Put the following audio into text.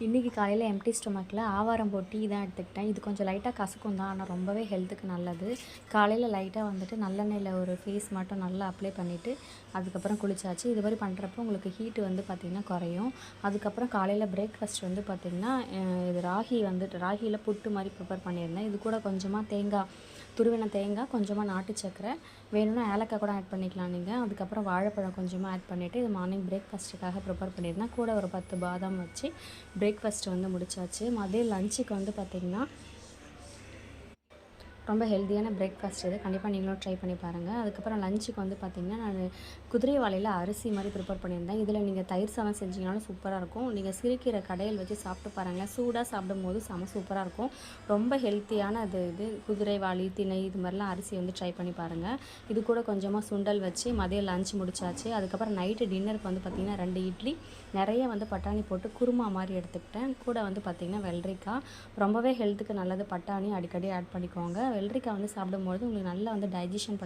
இன்றைக்கி காலையில் எம்டி ஸ்டொமக்கில் ஆவாரம் போட்டு தான் எடுத்துக்கிட்டேன். இது கொஞ்சம் லைட்டாக கசக்கும் தான், ஆனால் ரொம்பவே ஹெல்த்துக்கு நல்லது. காலையில் லைட்டாக வந்துட்டு நல்லெண்ணெயில் ஒரு ஃபேஸ் மட்டும் நல்லா அப்ளை பண்ணிவிட்டு அதுக்கப்புறம் குளிச்சாச்சு. இது மாதிரி பண்ணுறப்போ உங்களுக்கு ஹீட்டு வந்து பார்த்திங்கன்னா குறையும். அதுக்கப்புறம் காலையில் பிரேக்ஃபாஸ்ட் வந்து பார்த்திங்கன்னா இது ராகியில் புட்டு மாதிரி ப்ரிப்பேர் பண்ணியிருந்தேன். இது கூட கொஞ்சமாக தேங்காய், துருவின தேங்காய், கொஞ்சமாக நாட்டு சக்கரை, வேணும்னா ஏலக்காய் கூட ஆட் பண்ணிக்கலாம் நீங்கள். அதுக்கப்புறம் வாழைப்பழம் கொஞ்சமாக ஆட் பண்ணிவிட்டு இது மார்னிங் பிரேக்ஃபாஸ்ட்டுக்காக ப்ரிப்பேர் பண்ணியிருந்தேன். கூட ஒரு 10 பாதாம் வச்சு பிரேக்ஃபாஸ்ட் வந்து முடிச்சாச்சு. மதியம் லஞ்சுக்கு வந்து பார்த்திங்கன்னா ரொம்ப ஹெல்த்தியான பிரேக்ஃபாஸ்ட் இது. கண்டிப்பாக நீங்களும் ட்ரை பண்ணி பாருங்கள். அதுக்கப்புறம் லஞ்சுக்கு வந்து பார்த்திங்கன்னா நான் குதிரைவாலியில் அரிசி மாதிரி ப்ரிப்பேர் பண்ணியிருந்தேன். இதில் நீங்கள் தயிர் சாதம் செஞ்சிங்கனாலும் சூப்பராக இருக்கும். நீங்கள் சிறுகீரை கடையில் வச்சு சாப்பிட்டு பாருங்களேன், சூடாக சாப்பிடும்போது செம சூப்பராக இருக்கும். ரொம்ப ஹெல்த்தியான இது குதிரைவாலி, திணை இது மாதிரிலாம் அரிசி வந்து ட்ரை பண்ணி பாருங்கள். இது கூட கொஞ்சமாக சுண்டல் வச்சு மதியம் லஞ்ச் முடிச்சாச்சு. அதுக்கப்புறம் நைட்டு டின்னருக்கு வந்து பார்த்திங்கன்னா 2 இட்லி, நிறைய வந்து பட்டாணி போட்டு குருமா மாதிரி எடுத்துக்கிட்டேன். கூட வந்து பார்த்திங்கன்னா வெள்ளரிக்காய், ரொம்பவே ஹெல்த்துக்கு நல்லது. பட்டாணி அடிக்கடி ஆட் பண்ணிக்கோங்க. வெள்ளரிக்காய் வந்து சாப்பிடும்போது உங்களுக்கு நல்லா வந்து டைஜஷன்